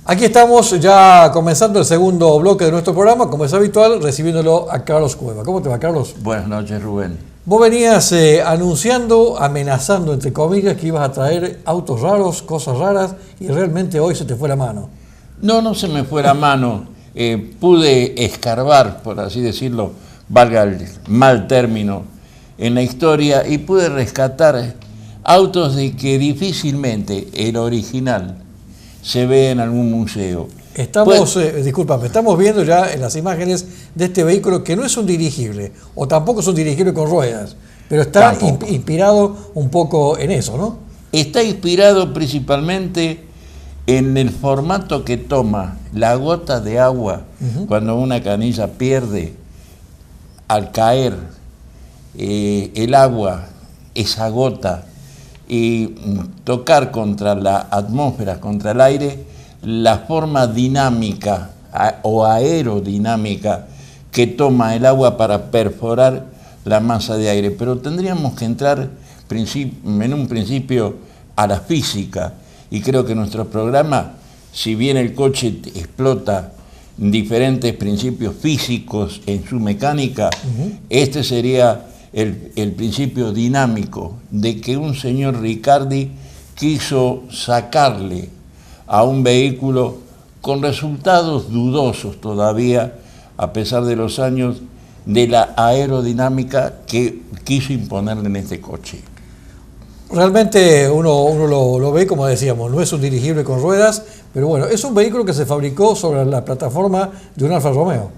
Aquí estamos ya comenzando el segundo bloque de nuestro programa, como es habitual, recibiéndolo a Carlos Cueva. ¿Cómo te va, Carlos? Buenas noches, Rubén. Vos venías anunciando, amenazando, entre comillas, que ibas a traer autos raros, cosas raras, y realmente hoy se te fue la mano. No se me fue la mano. Pude escarbar, por así decirlo, valga el mal término, en la historia y pude rescatar autos de que difícilmente el original se ve en algún museo. Estamos, discúlpame, estamos viendo ya en las imágenes de este vehículo que no es un dirigible, o tampoco es un dirigible con ruedas, pero está inspirado un poco en eso, ¿no? Está inspirado principalmente en el formato que toma la gota de agua cuando una canilla pierde al caer el agua, esa gota, y tocar contra la atmósfera, contra el aire, la forma dinámica o aerodinámica que toma el agua para perforar la masa de aire. Pero tendríamos que entrar en un principio a la física, y creo que nuestro programa, si bien el coche explota diferentes principios físicos en su mecánica, este sería el principio dinámico de que un señor Riccardi quiso sacarle a un vehículo con resultados dudosos todavía, a pesar de los años, de la aerodinámica que quiso imponerle en este coche. Realmente uno lo ve, como decíamos, no es un dirigible con ruedas, pero bueno, es un vehículo que se fabricó sobre la plataforma de un Alfa Romeo.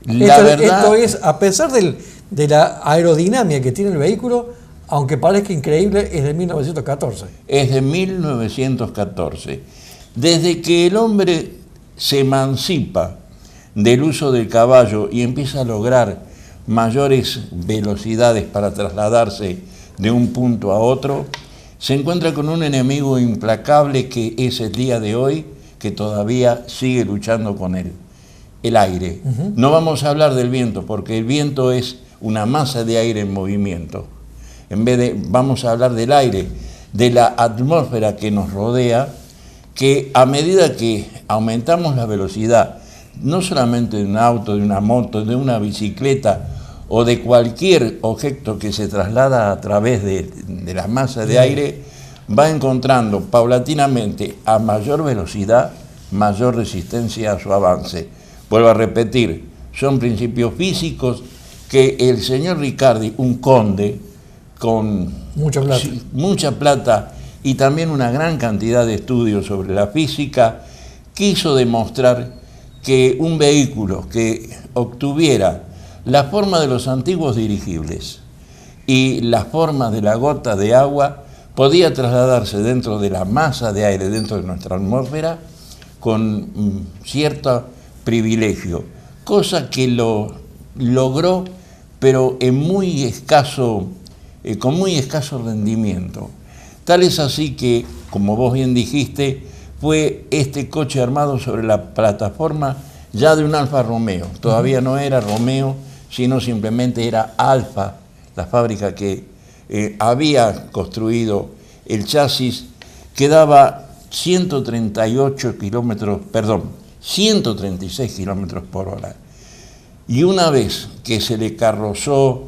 Esto es, a pesar de la aerodinámica que tiene el vehículo, aunque parezca increíble, es de 1914. Es de 1914. Desde que el hombre se emancipa del uso del caballo y empieza a lograr mayores velocidades para trasladarse de un punto a otro, se encuentra con un enemigo implacable que es el día de hoy, que todavía sigue luchando con él: el aire. No vamos a hablar del viento, porque el viento es una masa de aire en movimiento. Vamos a hablar del aire, de la atmósfera que nos rodea, que a medida que aumentamos la velocidad, no solamente de un auto, de una moto, de una bicicleta o de cualquier objeto que se traslada a través de la masa de aire, va encontrando paulatinamente, a mayor velocidad, mayor resistencia a su avance. Vuelvo a repetir, son principios físicos que el señor Riccardi, un conde con mucha plata y también una gran cantidad de estudios sobre la física, quiso demostrar que un vehículo que obtuviera la forma de los antiguos dirigibles y la forma de la gota de agua podía trasladarse dentro de la masa de aire, dentro de nuestra atmósfera, con cierto privilegio, cosa que lo logró, pero en con muy escaso rendimiento. Tal es así que, como vos bien dijiste, fue este coche armado sobre la plataforma ya de un Alfa Romeo. Todavía no era Romeo, sino simplemente era Alfa, la fábrica que había construido el chasis, que daba 136 kilómetros por hora. Y una vez que se le carrozó,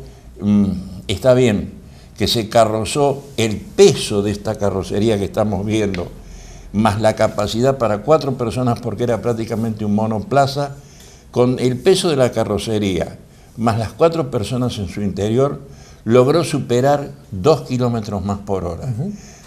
está bien, que se carrozó el peso de esta carrocería que estamos viendo, más la capacidad para 4 personas, porque era prácticamente un monoplaza, con el peso de la carrocería, más las 4 personas en su interior, logró superar 2 kilómetros más por hora.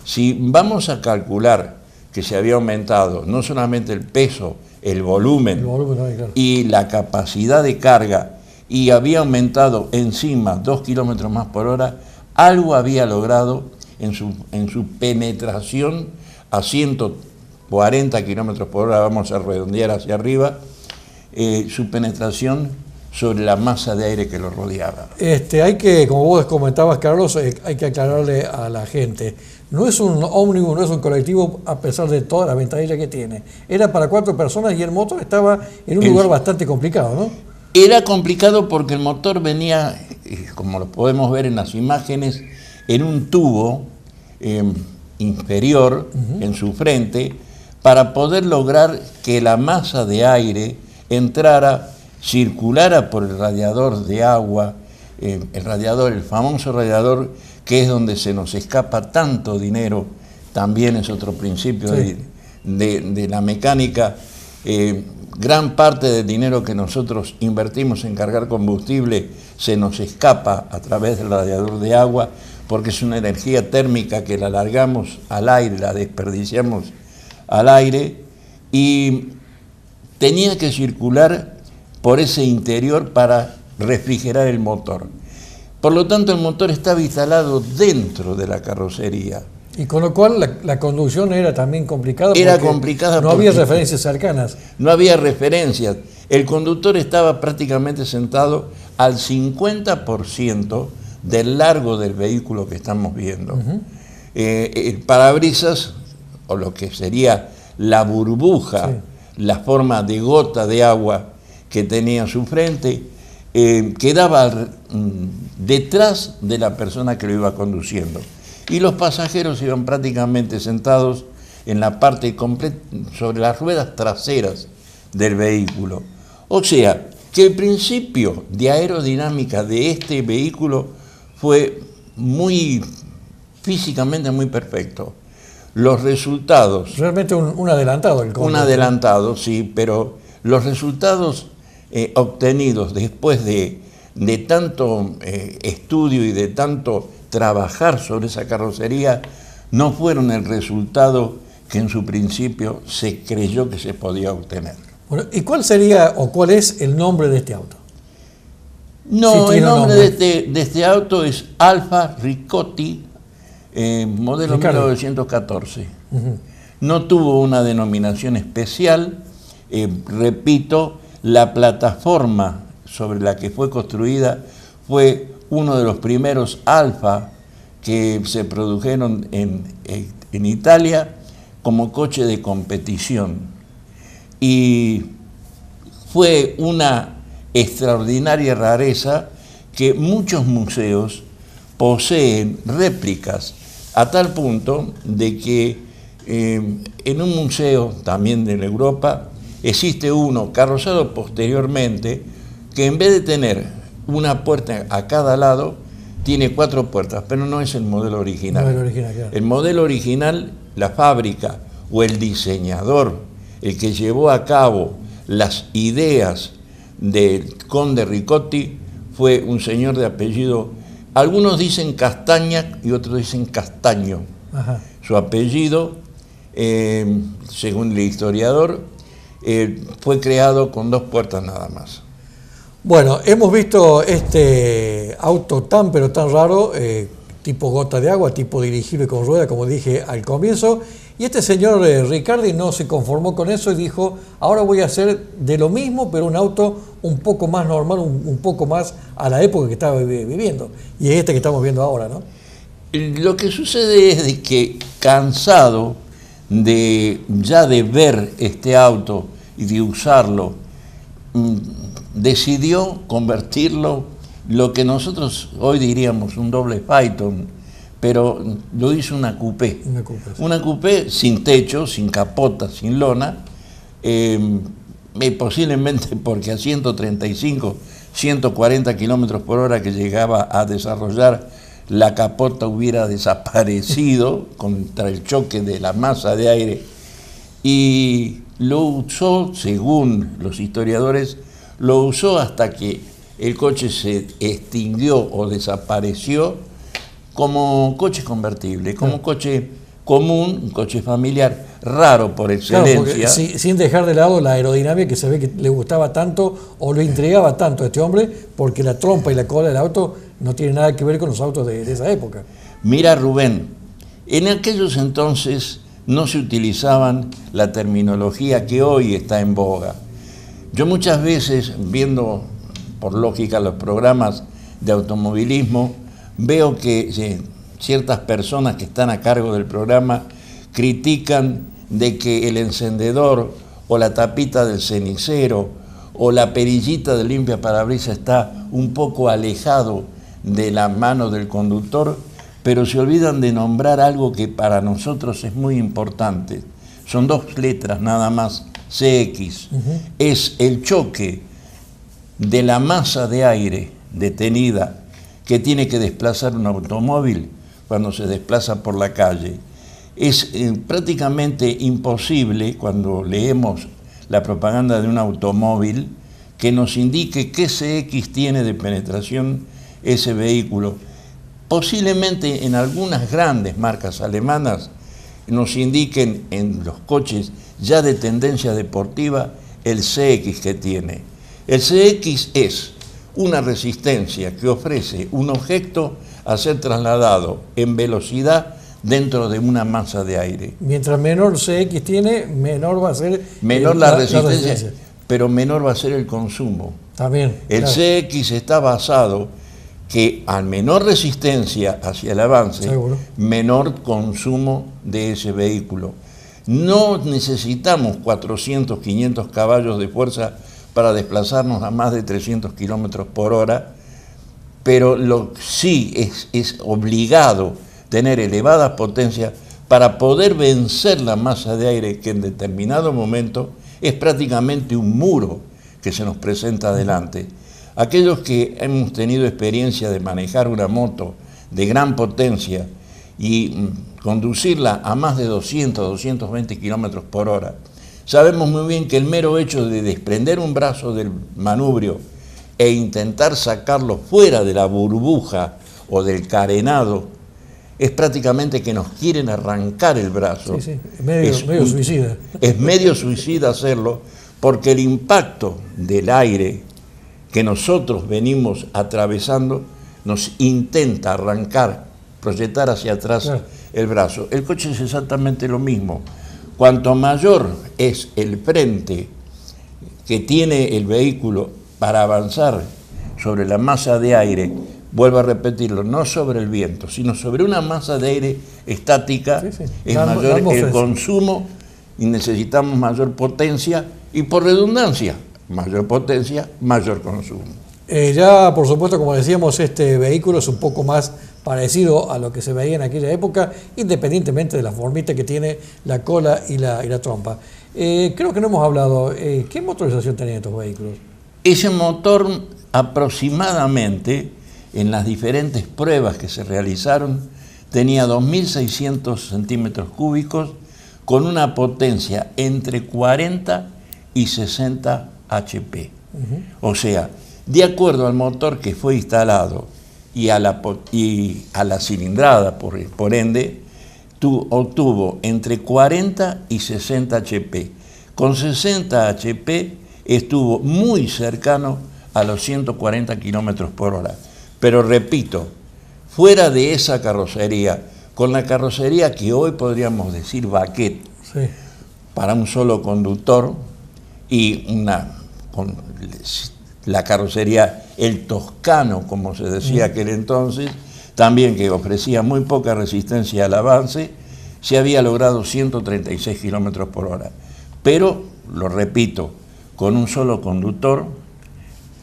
Si vamos a calcular que se había aumentado no solamente el peso, el volumen claro, y la capacidad de carga, y había aumentado encima 2 kilómetros más por hora, algo había logrado en su penetración a 140 kilómetros por hora, vamos a redondear hacia arriba, su penetración sobre la masa de aire que lo rodeaba. Hay que, como vos comentabas, Carlos, hay que aclararle a la gente, no es un ómnibus, no es un colectivo, a pesar de toda la ventanilla que tiene. Era para 4 personas y el motor estaba en un lugar bastante complicado, ¿no? Era complicado porque el motor venía, como lo podemos ver en las imágenes, en un tubo inferior en su frente, para poder lograr que la masa de aire entrara, circulara por el radiador de agua, el famoso radiador, que es donde se nos escapa tanto dinero, también es otro principio de la mecánica. Gran parte del dinero que nosotros invertimos en cargar combustible se nos escapa a través del radiador de agua, porque es una energía térmica que la largamos al aire, la desperdiciamos al aire, y tenía que circular por ese interior para refrigerar el motor. Por lo tanto, el motor estaba instalado dentro de la carrocería. Y con lo cual la conducción era también complicada. Era complicada no había referencias cercanas. No había referencias. El conductor estaba prácticamente sentado al 50% del largo del vehículo que estamos viendo. El parabrisas, o lo que sería la burbuja, la forma de gota de agua que tenía a su frente, quedaba detrás de la persona que lo iba conduciendo. Y los pasajeros iban prácticamente sentados en la parte completa, sobre las ruedas traseras del vehículo. O sea, que el principio de aerodinámica de este vehículo fue físicamente muy perfecto. Los resultados... Realmente un adelantado. Un adelantado, sí, pero los resultados obtenidos después de tanto estudio y de tanto trabajar sobre esa carrocería no fueron el resultado que en su principio se creyó que se podía obtener. Bueno, ¿y cuál sería o cuál es el nombre de este auto? No, el nombre de este auto es Alfa Ricotti, modelo 1914. No tuvo una denominación especial. Repito, la plataforma sobre la que fue construida fue uno de los primeros Alfa que se produjeron en Italia como coche de competición. Y fue una extraordinaria rareza que muchos museos poseen réplicas, a tal punto de que en un museo también de Europa existe uno carrozado posteriormente que en vez de tener una puerta a cada lado, tiene 4 puertas, pero no es el modelo original. Claro. El modelo original, la fábrica o el diseñador, el que llevó a cabo las ideas del conde Ricotti, fue un señor de apellido, algunos dicen Castaña y otros dicen Castaño. Su apellido, según el historiador, fue creado con 2 puertas nada más. Bueno, hemos visto este auto tan pero tan raro, tipo gota de agua, tipo dirigible con rueda, como dije al comienzo, y este señor Riccardi no se conformó con eso y dijo, ahora voy a hacer de lo mismo, pero un auto un poco más normal, un poco más a la época que estaba viviendo, y es este que estamos viendo ahora, ¿no? Lo que sucede es de que, cansado ya de ver este auto y de usarlo, decidió convertirlo, lo que nosotros hoy diríamos un doble Phaeton, pero lo hizo una coupé. Una coupé sin techo, sin capota, sin lona, posiblemente porque a 135, 140 kilómetros por hora que llegaba a desarrollar, la capota hubiera desaparecido contra el choque de la masa de aire, y lo usó, según los historiadores, lo usó hasta que el coche se extinguió o desapareció como coche convertible, como coche común, un coche familiar, raro por excelencia. Claro, sin dejar de lado la aerodinámica que se ve que le gustaba tanto o lo intrigaba tanto a este hombre, porque la trompa y la cola del auto no tiene nada que ver con los autos de esa época. Mira, Rubén, en aquellos entonces no se utilizaban la terminología que hoy está en boga. Yo muchas veces, viendo por lógica los programas de automovilismo, veo que ciertas personas que están a cargo del programa critican de que el encendedor o la tapita del cenicero o la perillita de limpia parabrisas está un poco alejado de la mano del conductor, pero se olvidan de nombrar algo que para nosotros es muy importante. son dos letras nada más, CX, es el choque de la masa de aire detenida que tiene que desplazar un automóvil cuando se desplaza por la calle. Es prácticamente imposible, cuando leemos la propaganda de un automóvil, que nos indique qué CX tiene de penetración ese vehículo. Posiblemente en algunas grandes marcas alemanas nos indiquen en los coches ya de tendencia deportiva el CX que tiene. El CX es una resistencia que ofrece un objeto a ser trasladado en velocidad dentro de una masa de aire. Mientras menor CX tiene, menor va a ser la resistencia, pero menor va a ser el consumo. También. El CX está basado que a menor resistencia hacia el avance, seguro, menor consumo de ese vehículo. No necesitamos 400, 500 caballos de fuerza para desplazarnos a más de 300 kilómetros por hora, pero sí es obligado tener elevadas potencias para poder vencer la masa de aire que en determinado momento es prácticamente un muro que se nos presenta adelante. Aquellos que hemos tenido experiencia de manejar una moto de gran potencia y conducirla a más de 200, 220 kilómetros por hora, sabemos muy bien que el mero hecho de desprender un brazo del manubrio e intentar sacarlo fuera de la burbuja o del carenado es prácticamente que nos quieren arrancar el brazo. Sí, medio suicida. Es medio suicida hacerlo, porque el impacto del aire que nosotros venimos atravesando nos intenta arrancar, proyectar hacia atrás el brazo. El coche es exactamente lo mismo. Cuanto mayor es el frente que tiene el vehículo para avanzar sobre la masa de aire, vuelvo a repetirlo, no sobre el viento, sino sobre una masa de aire estática, es mayor el consumo y necesitamos mayor potencia y, por redundancia, mayor potencia, mayor consumo. Ya, por supuesto, como decíamos, este vehículo es un poco más parecido a lo que se veía en aquella época, independientemente de la formita que tiene la cola y la trompa. Creo que no hemos hablado, ¿qué motorización tenían estos vehículos? Ese motor aproximadamente, en las diferentes pruebas que se realizaron, tenía 2.600 centímetros cúbicos con una potencia entre 40 y 60 HP. O sea, de acuerdo al motor que fue instalado y a la cilindrada, por ende, obtuvo entre 40 y 60 HP. Con 60 HP estuvo muy cercano a los 140 kilómetros por hora. Pero repito, fuera de esa carrocería, con la carrocería que hoy podríamos decir baquet, para un solo conductor, y con la carrocería, el toscano, como se decía aquel entonces, también que ofrecía muy poca resistencia al avance, se había logrado 136 kilómetros por hora. Pero, lo repito, con un solo conductor,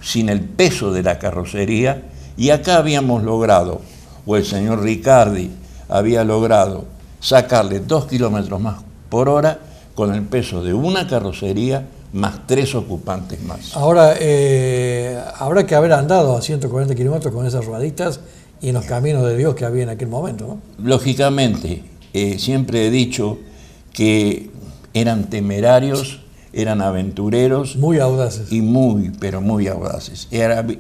sin el peso de la carrocería, y acá habíamos logrado, o el señor Riccardi había logrado sacarle 2 kilómetros más por hora con el peso de una carrocería más 3 ocupantes más. Ahora, habrá que haber andado a 140 kilómetros con esas rueditas y en los caminos de Dios que había en aquel momento, ¿no? Lógicamente, siempre he dicho que eran temerarios, eran aventureros. Muy audaces. Y pero muy audaces.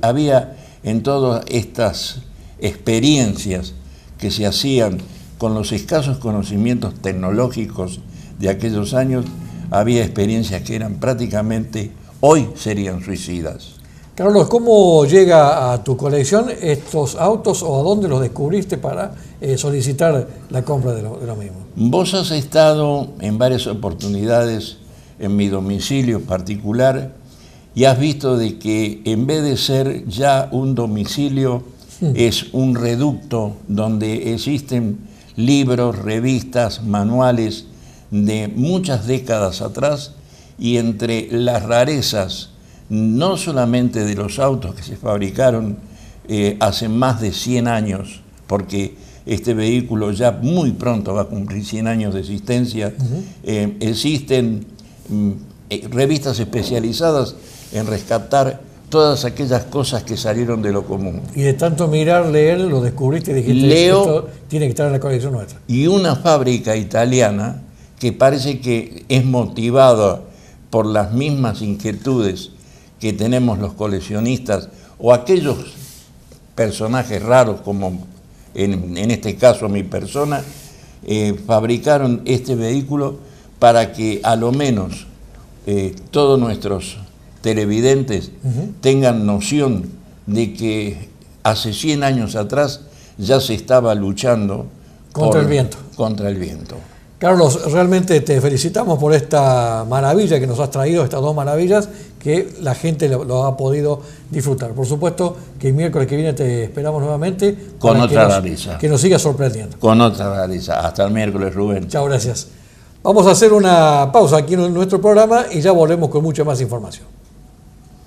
Había en todas estas experiencias que se hacían con los escasos conocimientos tecnológicos de aquellos años, había experiencias que eran prácticamente, hoy serían suicidas. Carlos, ¿cómo llega a tu colección estos autos o a dónde los descubriste para solicitar la compra de los mismos? Vos has estado en varias oportunidades en mi domicilio particular y has visto de que en vez de ser ya un domicilio, es un reducto donde existen libros, revistas, manuales de muchas décadas atrás, y entre las rarezas, no solamente de los autos que se fabricaron hace más de 100 años, porque Este vehículo ya muy pronto va a cumplir 100 años de existencia. Existen revistas especializadas en rescatar todas aquellas cosas que salieron de lo común. Y de tanto mirar, leer, lo descubriste y dijiste, esto tiene que estar en la colección nuestra. Y una fábrica italiana que parece que es motivada por las mismas inquietudes que tenemos los coleccionistas o aquellos personajes raros como en este caso mi persona, fabricaron este vehículo para que a lo menos todos nuestros televidentes tengan noción de que hace 100 años atrás ya se estaba luchando contra el viento. Contra el viento. Carlos, realmente te felicitamos por esta maravilla que nos has traído, estas dos maravillas que la gente lo ha podido disfrutar. Por supuesto que el miércoles que viene te esperamos nuevamente con otra rareza. Que nos siga sorprendiendo. Con otra rareza. Hasta el miércoles, Rubén. Chao, gracias. Vamos a hacer una pausa aquí en nuestro programa y ya volvemos con mucha más información.